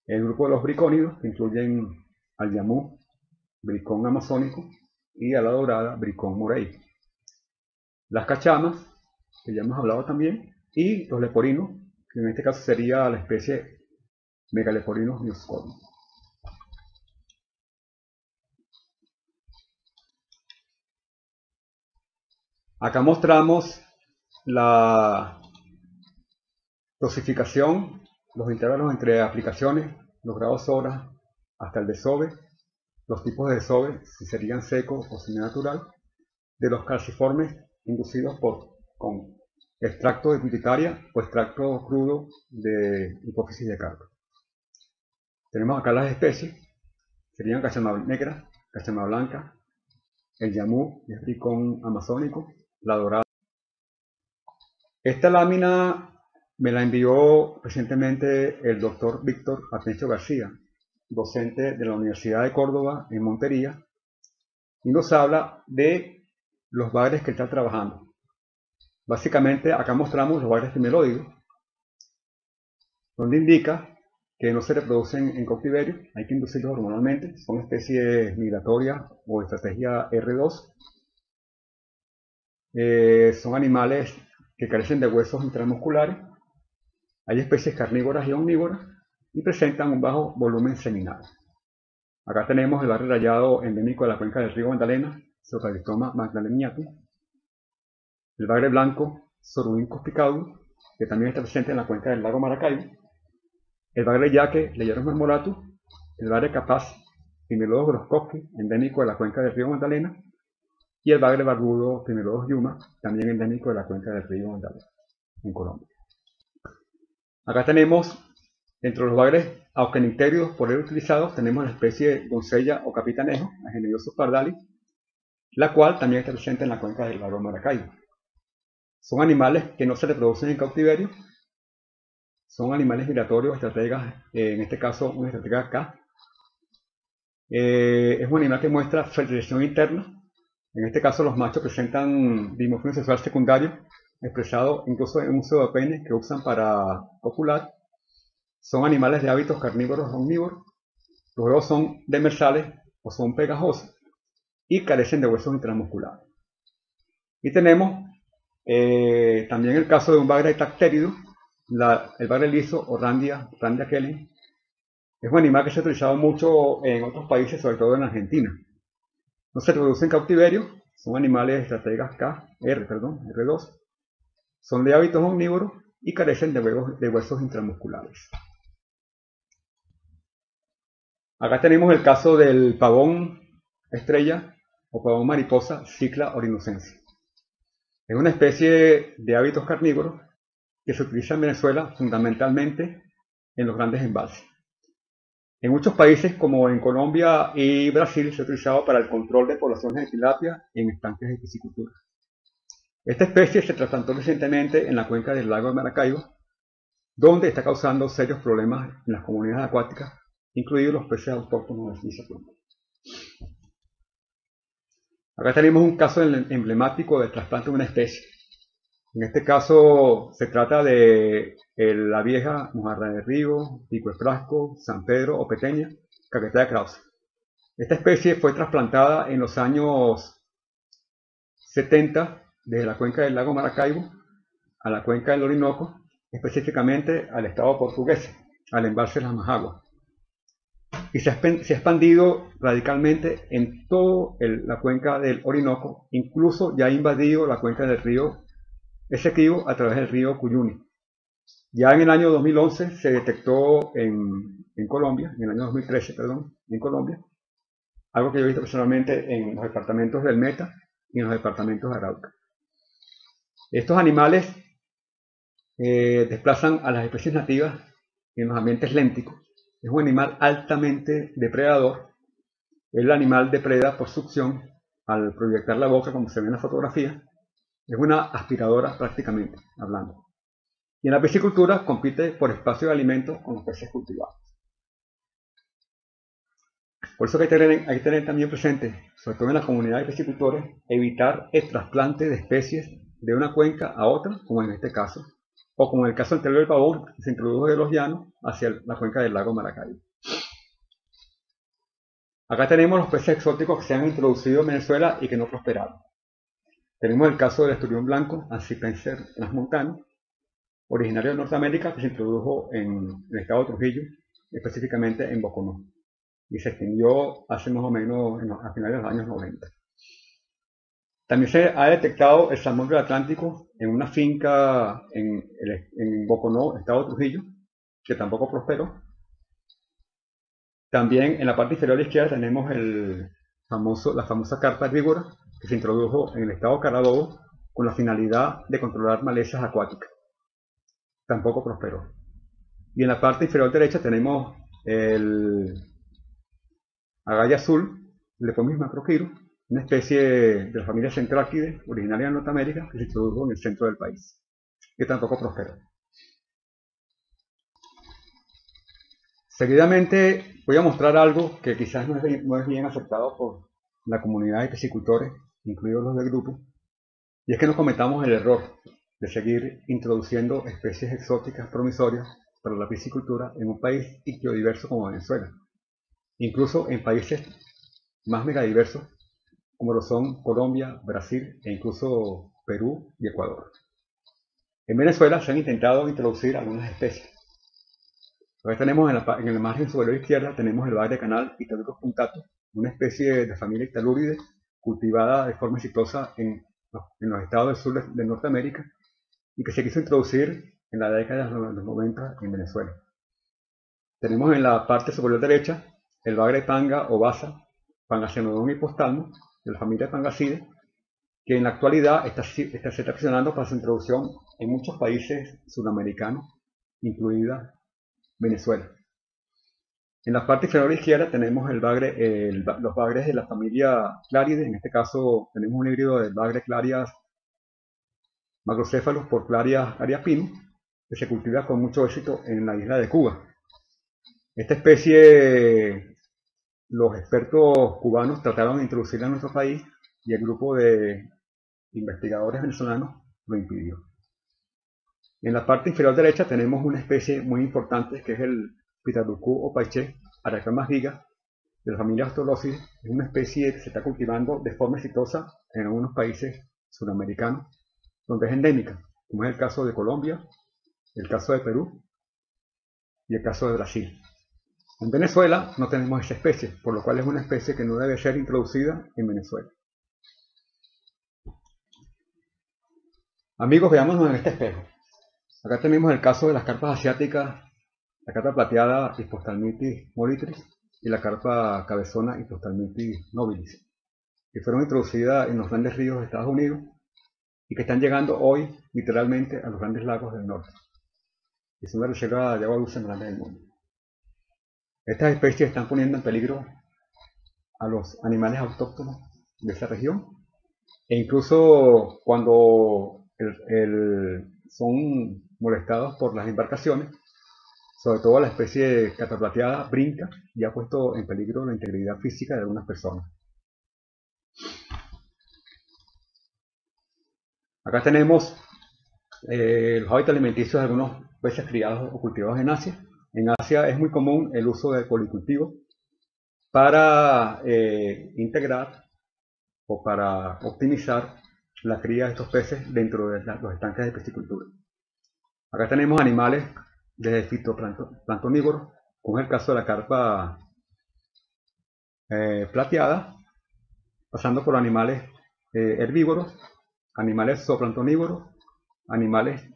el grupo de los bricónidos, que incluyen al yamú, bricón amazónico, y a la dorada, bricón morei. Las cachamas, que ya hemos hablado también, y los leporinos, que en este caso sería la especie Megaleporinus dioscorius. Acá mostramos la dosificación, los intervalos entre aplicaciones, los grados horas hasta el desove, los tipos de desove, si serían seco o semi-natural, de los calciformes inducidos con extracto de pituitaria o extracto crudo de hipófisis de carpa. Tenemos acá las especies, serían cachama negra, cachama blanca, el yamú, el bricón amazónico, la dorada. Esta lámina me la envió recientemente el doctor Víctor Atencio García, docente de la Universidad de Córdoba en Montería, y nos habla de los bagres que está trabajando. Básicamente acá mostramos los bagres timeloides, donde indica que no se reproducen en cautiverio, hay que inducirlos hormonalmente, son especies migratorias o estrategia R2. Son animales que carecen de huesos intramusculares, hay especies carnívoras y omnívoras y presentan un bajo volumen seminal. Acá tenemos el bagre rayado endémico de la cuenca del río Magdalena, Socadistoma magdaleniatum, el bagre blanco Sorubincus picadus, que también está presente en la cuenca del lago Maracaibo, el bagre yaque Leyeros marmoratus, el bagre capaz Pimelodus groskowski, endémico de la cuenca del río Magdalena, y el bagre barbudo Pimelodus yuma, también endémico de la cuenca del río Magdalena, en Colombia. Acá tenemos, entre los bagres auquenicterios por él utilizados, tenemos la especie doncella o capitanejo, Ageniosus pardalis, la cual también está presente en la cuenca del lago Maracaibo. Son animales que no se reproducen en cautiverio, son animales migratorios, estrategas, en este caso una estratega K. Es un animal que muestra fertilización interna, en este caso los machos presentan dimorfismo sexual secundario, expresado incluso en un pseudopene que usan para copular. Son animales de hábitos carnívoros o omnívoros, los huevos son demersales o son pegajosos y carecen de huesos intramusculares. Y tenemos también el caso de un bagre tactérido, El bagre liso o Randia kellen es un animal que se ha utilizado mucho en otros países, sobre todo en Argentina. No se reproduce en cautiverio, son animales estrategas R2, son de hábitos omnívoros y carecen de huesos intramusculares. Acá tenemos el caso del pavón estrella o pavón mariposa Cicla orinocense. Es una especie de hábitos carnívoros que se utiliza en Venezuela fundamentalmente en los grandes embalses. En muchos países como en Colombia y Brasil se ha utilizado para el control de poblaciones de tilapia en estanques de piscicultura. Esta especie se trasplantó recientemente en la cuenca del lago de Maracaibo, donde está causando serios problemas en las comunidades acuáticas, incluidos los peces autóctonos de esa cuenca. Acá tenemos un caso emblemático del trasplante de una especie. En este caso se trata de la vieja mojarra de río, pico de frasco, San Pedro o peteña, caquetea krause. Esta especie fue trasplantada en los años 70 desde la cuenca del lago Maracaibo a la cuenca del Orinoco, específicamente al estado portugués, al embalse de las Majaguas. Y se ha expandido radicalmente en toda la cuenca del Orinoco, incluso ya ha invadido la cuenca del río Esequibo a través del río Cuyuni. Ya en el año 2011 se detectó en Colombia, en el año 2013, perdón, en Colombia, algo que yo he visto personalmente en los departamentos del Meta y en los departamentos de Arauca. Estos animales desplazan a las especies nativas en los ambientes lénticos. Es un animal altamente depredador. El animal depreda por succión al proyectar la boca, como se ve en la fotografía. Es una aspiradora prácticamente, hablando. Y en la piscicultura compite por espacio de alimento con los peces cultivados. Por eso hay que tener también presente, sobre todo en la comunidad de piscicultores, evitar el trasplante de especies de una cuenca a otra, como en este caso, o como en el caso anterior del pavón, que se introdujo de los llanos hacia la cuenca del lago Maracaibo. Acá tenemos los peces exóticos que se han introducido en Venezuela y que no prosperaron. Tenemos el caso del esturión blanco, Acipenser transmontano, originario de Norteamérica, que se introdujo en el estado de Trujillo, específicamente en Boconó, y se extinguió hace más o menos a finales de los años 90. También se ha detectado el salmón del Atlántico en una finca en Boconó, estado de Trujillo, que tampoco prosperó. También en la parte inferior a la izquierda tenemos la famosa carpa herbívora, que se introdujo en el estado de Carabobo con la finalidad de controlar malezas acuáticas. Tampoco prosperó. Y en la parte inferior derecha tenemos el agalla azul, Lepomys macrogyro, una especie de la familia Centracidae, originaria de Norteamérica, que se introdujo en el centro del país, que tampoco prosperó. Seguidamente voy a mostrar algo que quizás no es bien aceptado por la comunidad de piscicultores, incluidos los del grupo, y es que nos cometamos el error de seguir introduciendo especies exóticas promisorias para la piscicultura en un país ictiodiverso como Venezuela, incluso en países más megadiversos como lo son Colombia, Brasil e incluso Perú y Ecuador. En Venezuela se han intentado introducir algunas especies. Ahora tenemos en la margen superior izquierda tenemos el bagre canal Italucus puntatus, una especie de familia Italuridae cultivada de forma exitosa en los estados del sur de Norteamérica y que se quiso introducir en la década de los 90 en Venezuela. Tenemos en la parte superior derecha el bagre panga o basa, Pangacenodon hipostalmo, de la familia Pangacidae, que en la actualidad se está accionando para su introducción en muchos países sudamericanos, incluida Venezuela. En la parte inferior izquierda tenemos los bagres de la familia Claridae. En este caso tenemos un híbrido del bagre Clarias macrocephalus por Clarias ariapinus, que se cultiva con mucho éxito en la isla de Cuba. Esta especie, los expertos cubanos trataron de introducirla en nuestro país y el grupo de investigadores venezolanos lo impidió. En la parte inferior derecha tenemos una especie muy importante que es el Pitalucú o paiché, Aracama giga, de la familia Astrolopsidae. Es una especie que se está cultivando de forma exitosa en algunos países sudamericanos, donde es endémica, como es el caso de Colombia, el caso de Perú y el caso de Brasil. En Venezuela no tenemos esa especie, por lo cual es una especie que no debe ser introducida en Venezuela. Amigos, veámonos en este espejo. Acá tenemos el caso de las carpas asiáticas, la carpa plateada Hypostalmitis molitris y la carpa cabezona Hypostalmitis nobilis, que fueron introducidas en los grandes ríos de Estados Unidos y que están llegando hoy literalmente a los grandes lagos del norte. Es una reserva de agua dulce más grande del mundo. Estas especies están poniendo en peligro a los animales autóctonos de esa región, e incluso cuando son molestados por las embarcaciones, sobre todo la especie cataplateada brinca y ha puesto en peligro la integridad física de algunas personas. Acá tenemos los hábitats alimenticios de algunos peces criados o cultivados en Asia. En Asia es muy común el uso del policultivo para integrar o para optimizar la cría de estos peces dentro de los estanques de piscicultura. Acá tenemos animales desde fitoplanctonívoros, como es el caso de la carpa plateada, pasando por animales herbívoros, animales zooplanctonívoros, animales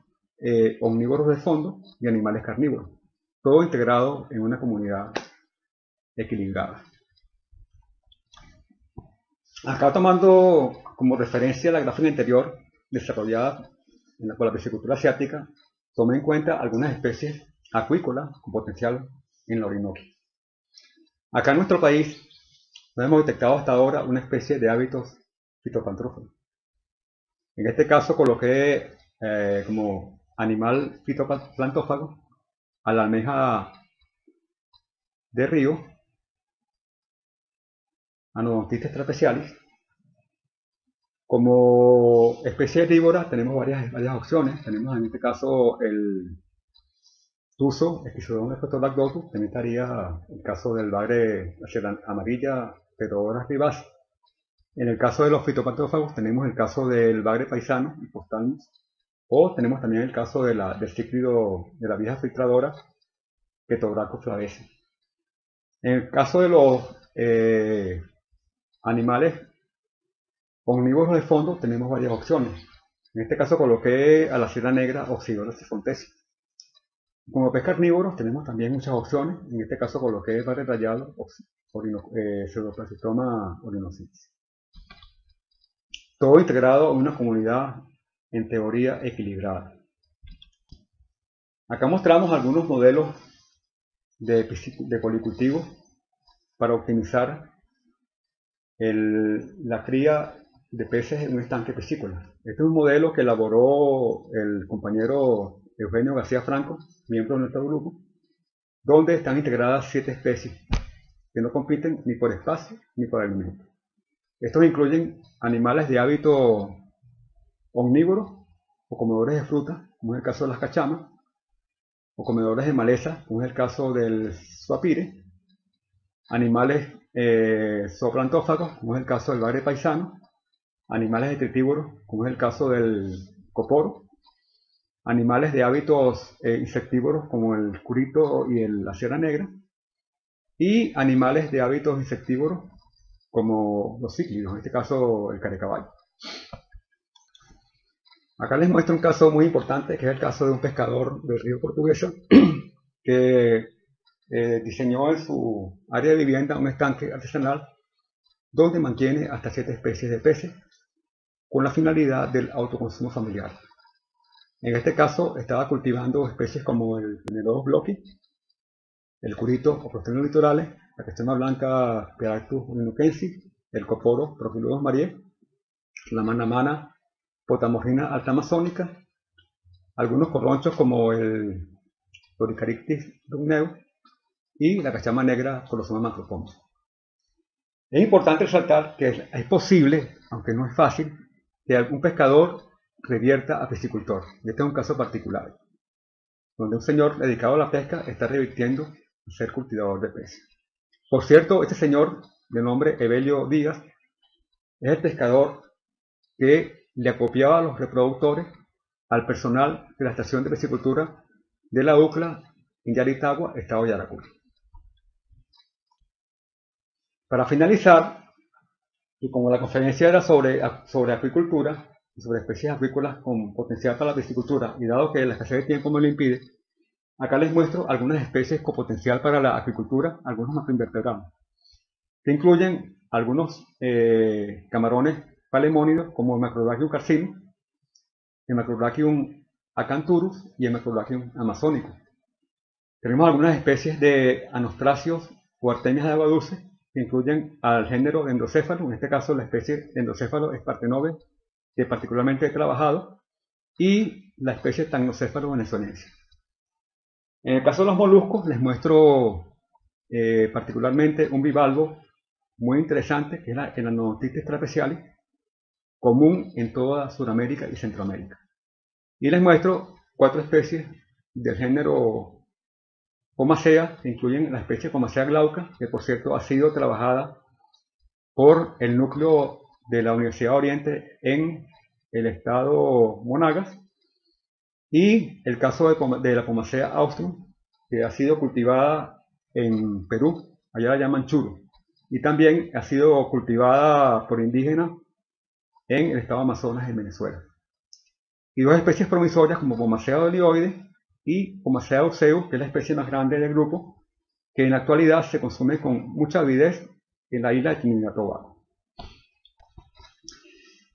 omnívoros de fondo y animales carnívoros, todo integrado en una comunidad equilibrada. Acá tomando como referencia la gráfica anterior desarrollada por la piscicultura asiática, tomé en cuenta algunas especies acuícolas con potencial en la Orinoquia. Acá en nuestro país no hemos detectado hasta ahora una especie de hábitos fitopantrófagos. En este caso coloqué como animal fitoplantófago a la almeja de río, Anodontis trapezialis. Como especie herbívora tenemos varias opciones. Tenemos en este caso el tuso, Schizodon espectrolactotus. También estaría el caso del bagre amarilla, Pterodoras vivax. En el caso de los fitopantófagos tenemos el caso del bagre paisano, Hypostalmus, o tenemos también el caso del cíclido de la vieja filtradora, Petobracus flavescens. En el caso de los animales omnívoros de fondo tenemos varias opciones. En este caso coloqué a la sierra negra Oxydora sifontesis. Como pez carnívoros tenemos también muchas opciones. En este caso coloqué el bagre rayado, Pseudoplanctoma orinocensis. Todo integrado en una comunidad en teoría equilibrada. Acá mostramos algunos modelos de policultivo para optimizar la cría de peces en un estanque piscícola. Este es un modelo que elaboró el compañero Eugenio García Franco, miembro de nuestro grupo, donde están integradas 7 especies que no compiten ni por espacio ni por alimento. Estos incluyen animales de hábito omnívoro o comedores de fruta, como es el caso de las cachamas, o comedores de maleza, como es el caso del suapire, animales zooplantófagos, como es el caso del bagre paisano, animales detritívoros, como es el caso del coporo, animales de hábitos insectívoros, como el curito y la sierra negra, y animales de hábitos insectívoros, como los cíclidos, en este caso el carecaballo. Acá les muestro un caso muy importante, que es el caso de un pescador del río Portuguesa, que diseñó en su área de vivienda un estanque artesanal donde mantiene hasta 7 especies de peces con la finalidad del autoconsumo familiar. En este caso estaba cultivando especies como el Penedophis blochi, el curito o Prostenos litorales, la cachama blanca Pedactus orinoquensis, el coporo Prophylodes mariae, la manamana Potamorrhina altamazónica, algunos corronchos como el Doricarictis rugneu y la cachama negra Colosoma macropoma. Es importante resaltar que es posible, aunque no es fácil, que algún pescador revierta a piscicultor. Este es un caso particular, donde un señor dedicado a la pesca está revirtiendo a ser cultivador de peces. Por cierto, este señor, de nombre Evelio Díaz, es el pescador que le acopiaba a los reproductores al personal de la estación de piscicultura de la UCLA en Yaritagua, estado Yaracuy. Para finalizar, y como la conferencia era sobre acuicultura y sobre especies acuícolas con potencial para la piscicultura, y dado que la escasez de tiempo me lo impide, acá les muestro algunas especies con potencial para la acuicultura, algunos macroinvertebrados, que incluyen algunos camarones palemónidos como el Macrobrachium carcinum, el Macrobrachium acanthurus y el Macrobrachium amazónico. Tenemos algunas especies de anostracios o artemias de agua dulce que incluyen al género Dendrocéphalo, en este caso la especie Dendrocéphalo espartenove, que particularmente he trabajado, y la especie Tacnocéphalo venezuelense. En el caso de los moluscos les muestro particularmente un bivalvo muy interesante, que es el Anodontitis trapezialis, común en toda Sudamérica y Centroamérica. Y les muestro 4 especies del género Comacea, que incluyen la especie Comacea glauca, que por cierto ha sido trabajada por el núcleo de la Universidad de Oriente en el estado Monagas, y el caso de la Comacea austrum, que ha sido cultivada en Perú, allá la llaman churo, y también ha sido cultivada por indígenas en el estado Amazonas en Venezuela. Y 2 especies promisorias como Comacea dolivoides y Comacea urceus, que es la especie más grande del grupo, que en la actualidad se consume con mucha avidez en la isla de Trinidad y Tobago.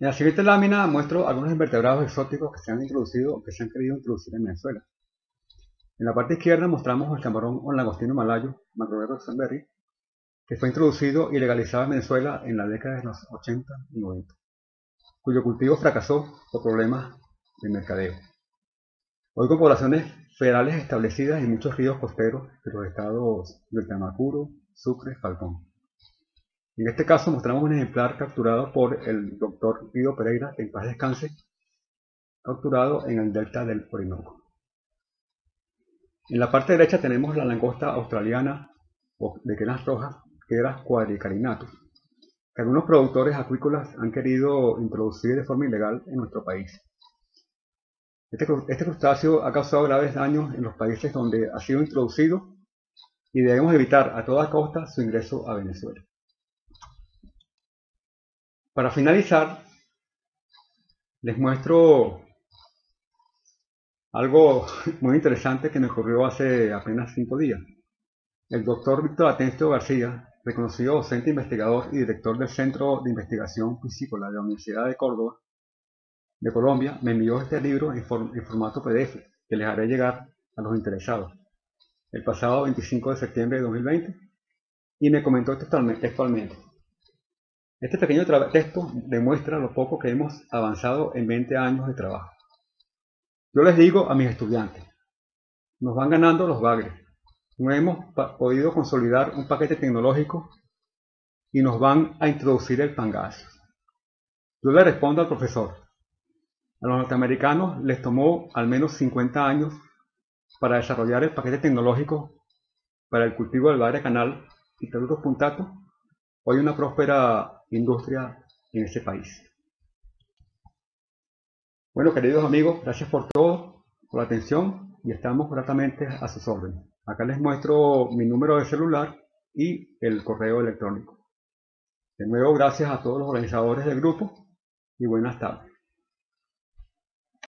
En la siguiente lámina muestro algunos invertebrados exóticos que se han introducido o que se han querido introducir en Venezuela. En la parte izquierda mostramos el camarón o langostino malayo, Macroberus roxanberry, que fue introducido y legalizado en Venezuela en la década de los 80 y 90, cuyo cultivo fracasó por problemas de mercadeo. Hoy con poblaciones federales establecidas en muchos ríos costeros de los estados del Tamacuro, Sucre, Falcón. En este caso mostramos un ejemplar capturado por el doctor Guido Pereira, que en paz descanse, capturado en el delta del Orinoco. En la parte derecha tenemos la langosta australiana de queras rojas, Queras quadricarinatus, que algunos productores acuícolas han querido introducir de forma ilegal en nuestro país. Este crustáceo ha causado graves daños en los países donde ha sido introducido y debemos evitar a toda costa su ingreso a Venezuela. Para finalizar, les muestro algo muy interesante que me ocurrió hace apenas 5 días. El doctor Víctor Atencio García, reconocido docente investigador y director del Centro de Investigación Piscícola de la Universidad de Córdoba, de Colombia, me envió este libro en formato PDF, que les haré llegar a los interesados, el pasado 25 de septiembre de 2020, y me comentó textualmente: este pequeño texto demuestra lo poco que hemos avanzado en 20 años de trabajo. Yo les digo a mis estudiantes, nos van ganando los bagres, no hemos podido consolidar un paquete tecnológico y nos van a introducir el pangazo. Yo le respondo al profesor: a los norteamericanos les tomó al menos 50 años para desarrollar el paquete tecnológico para el cultivo del bagre canal y Pteridus punctatus. Hoy una próspera industria en ese país. Bueno, queridos amigos, gracias por todo, por la atención, y estamos gratamente a sus órdenes. Acá les muestro mi número de celular y el correo electrónico. De nuevo, gracias a todos los organizadores del grupo y buenas tardes.